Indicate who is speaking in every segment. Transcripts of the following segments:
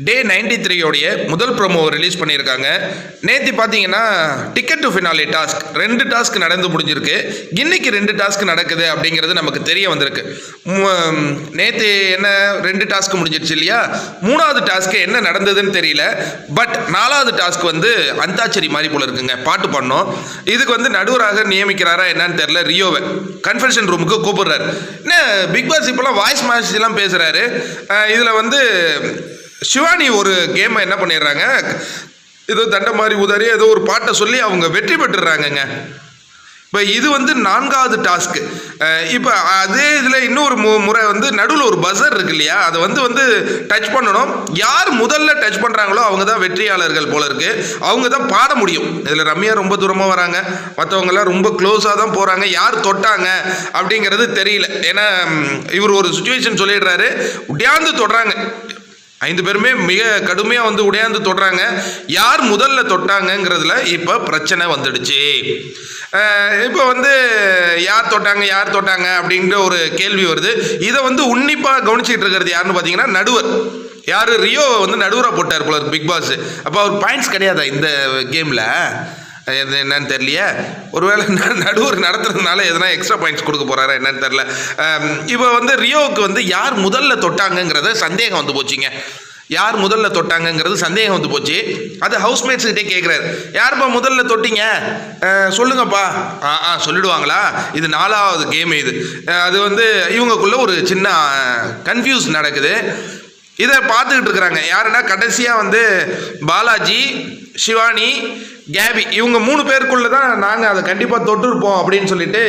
Speaker 1: டே 93 உடைய முதல் promo release பண்ணியிருக்காங்க. நேற்று பார்த்தீங்கன்னா ticket to finale task 2 task நடந்து முடிஞ்சிருக்கு. இன்னைக்கு 2 டாஸ்க் நடக்குது அப்படிங்கிறது நமக்கு தெரிய வந்திருக்கு. நேற்று என்ன 2 டாஸ்க் முடிஞ்சிருச்சு இல்லையா? 3வது டாஸ்க்கு என்ன நடந்ததுன்னு தெரியல. பட் 4வது டாஸ்க் வந்து அந்தாச்சரி மாதிரி போல இருக்குங்க. பாட்டு பண்ணோம். இதுக்கு வந்து நடுவராக நியமிக்கிறாரா என்னன்னு தெரியல. ரியோவை கன்ஃபெஷன் ரூமுக்கு கூப்பிடுறாரு. என்ன பிக் பாஸ் இப்போலாம் வாய்ஸ் மேட்ச்லாம் பேசுகிறாரு. இதில் வந்து சிவானி ஒரு கேமை என்ன பண்ணிடுறாங்க, ஏதோ தண்டை மாதிரி உதறி ஏதோ ஒரு பாட்டை சொல்லி அவங்க வெற்றி பெற்றுறாங்கங்க. இப்போ இது வந்து 4வது டாஸ்க்கு. இப்போ அதே இதில் இன்னொரு முறை வந்து நடுவில் ஒரு பஸர் இருக்கு இல்லையா, அதை வந்து டச் பண்ணணும். யார் முதல்ல டச் பண்ணுறாங்களோ அவங்க தான் வெற்றியாளர்கள் போல இருக்கு. அவங்க தான் பாட முடியும். இதில் ரம்யா ரொம்ப தூரமாக வராங்க, மற்றவங்கெல்லாம் ரொம்ப க்ளோஸாக தான் போகிறாங்க. யார் தொட்டாங்க அப்படிங்கிறது தெரியல. ஏன்னா இவர் ஒரு சுச்சுவேஷன் சொல்லிடுறாரு, உடையாந்து தொடுறாங்க. 5 பேருமே மிக கடுமையாக வந்து உடையாந்து தொடுறாங்க. யார் முதல்ல தொட்டாங்கங்கிறதுல இப்போ பிரச்சனை வந்துடுச்சு. இப்போ வந்து யார் தொட்டாங்க அப்படிங்கிற ஒரு கேள்வி வருது. இதை வந்து உன்னிப்பாக கவனிச்சிட்டு இருக்கிறது யாருன்னு பார்த்தீங்கன்னா நடுவர். யார் ரியோ வந்து நடுவராக போட்டார் போல பிக் பாஸ். அப்போ அவர் பாயிண்ட்ஸ் கிடையாதா இந்த கேமில்? எது என்னன்னு தெரியலையே. ஒருவேளை நடுவர் நடத்துறதுனால எதனா எக்ஸ்ட்ரா பாயிண்ட்ஸ் கொடுக்க போறாரா என்னன்னு தெரியல. இப்போ வந்து ரியோவுக்கு வந்து யார் முதல்ல தொட்டாங்கங்கிறத சந்தேகம் வந்து போச்சுங்க. யார் முதல்ல தொட்டாங்கங்கிறது சந்தேகம் வந்து போச்சு. அது ஹவுஸ்மேட்ஸ் கிட்டே கேட்குறாரு, யாருப்பா முதல்ல தொட்டிங்க சொல்லுங்கப்பா. சொல்லிடுவாங்களா? இது 4வது கேம். இது அது வந்து இவங்களுக்குள்ள ஒரு சின்ன கன்ஃபியூஸ் நடக்குது. இதை பார்த்துக்கிட்டு இருக்கிறாங்க. யாருன்னா கடைசியாக வந்து பாலாஜி, சிவானி, கேபி, இவங்க 3 பேருக்குள்ள தான் நாங்கள் அதை கண்டிப்பாக தொட்டிருப்போம் அப்படின்னு சொல்லிட்டு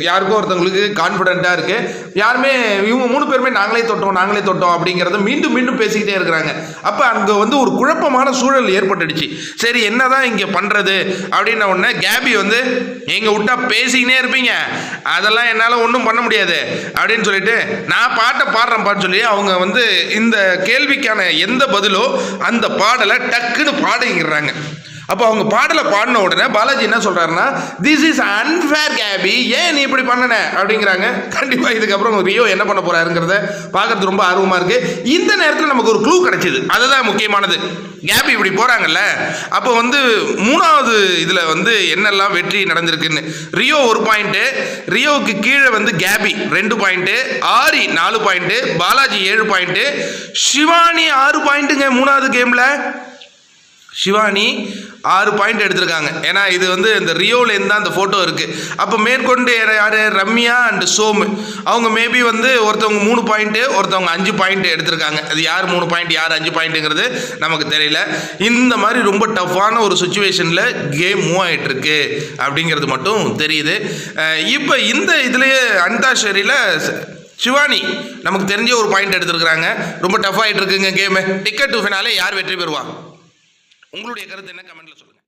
Speaker 1: யாருக்கும் ஒருத்தவங்களுக்கு கான்ஃபிடென்ட்டாக இருக்குது. யாருமே இவங்க 3 பேருமே நாங்களே தொட்டோம் அப்படிங்கிறத மீண்டும் மீண்டும் பேசிக்கிட்டே இருக்கிறாங்க. அப்போ அங்கே வந்து ஒரு குழப்பமான சூழல் ஏற்பட்டுடுச்சு. சரி என்ன தான் இங்கே பண்ணுறது அப்படின்ன உடனே கேபி வந்து எங்கள் விட்டா பேசிக்கினே இருப்பீங்க, அதெல்லாம் என்னால் ஒன்றும் பண்ண முடியாது அப்படின்னு சொல்லிட்டு நான் பாட்டை பாடுறேன்ப்பான்னு சொல்லி அவங்க வந்து இந்த கேள்விக்கான எந்த பதிலோ அந்த பாடலை டக்குன்னு பாடுங்கிறாங்க. அப்போ அவங்க பாடலை பாடின உடனே பாலாஜி என்ன சொல்கிறாருன்னா, திஸ் இஸ் அன்ஃபேர் கேபி, ஏன் நீ இப்படி பண்ணன அப்படிங்கிறாங்க. கண்டிப்பாக இதுக்கப்புறம் ரியோ என்ன பண்ண போகிறாருங்கிறத பார்க்கறது ரொம்ப ஆர்வமாக இருக்குது. இந்த நேரத்தில் நமக்கு ஒரு க்ளூ கிடைச்சிது, அதுதான் முக்கியமானது. கேபி இப்படி போகிறாங்கல்ல, அப்போ வந்து 3வது இதில் வந்து என்னெல்லாம் வெற்றி நடந்திருக்குன்னு. ரியோ 1 பாயிண்ட்டு, ரியோவுக்கு கீழே வந்து கேபி 2 பாயிண்ட்டு, ஆரி 4 பாயிண்ட்டு, பாலாஜி 7 பாயிண்ட்டு, சிவானி 6 பாயிண்ட்டுங்க. 3வது கேமில் சிவானி 6 பாயிண்ட் எடுத்திருக்காங்க. ஏன்னா இது வந்து இந்த ரியோலேருந்து தான் அந்த ஃபோட்டோ இருக்குது. அப்போ மேற்கொண்டு யார், ரம்யா அண்ட் சோமு, அவங்க மேபி வந்து ஒருத்தவங்க 3 பாயிண்ட்டு, ஒருத்தவங்க 5 பாயிண்ட் எடுத்திருக்காங்க. அது யார் 3 பாயிண்ட் யார் 5 பாயிண்ட்டுங்கிறது நமக்கு தெரியல. இந்த மாதிரி ரொம்ப டஃப்பான ஒரு சுச்சுவேஷனில் கேம் மூவ் ஆகிட்டுருக்கு அப்படிங்கிறது மட்டும் தெரியுது. இப்போ இந்த இதுலேயே அந்தாச்சரியில் சிவானி நமக்கு தெரிஞ்ச ஒரு பாயிண்ட் எடுத்திருக்கிறாங்க. ரொம்ப டஃப் ஆகிட்டு இருக்குங்க கேமு. டிக்கெட் டு ஃபினாலே யார் வெற்றி பெறுவா? உங்களுடைய கருத்து என்ன? கமெண்ட்ல சொல்லுங்க.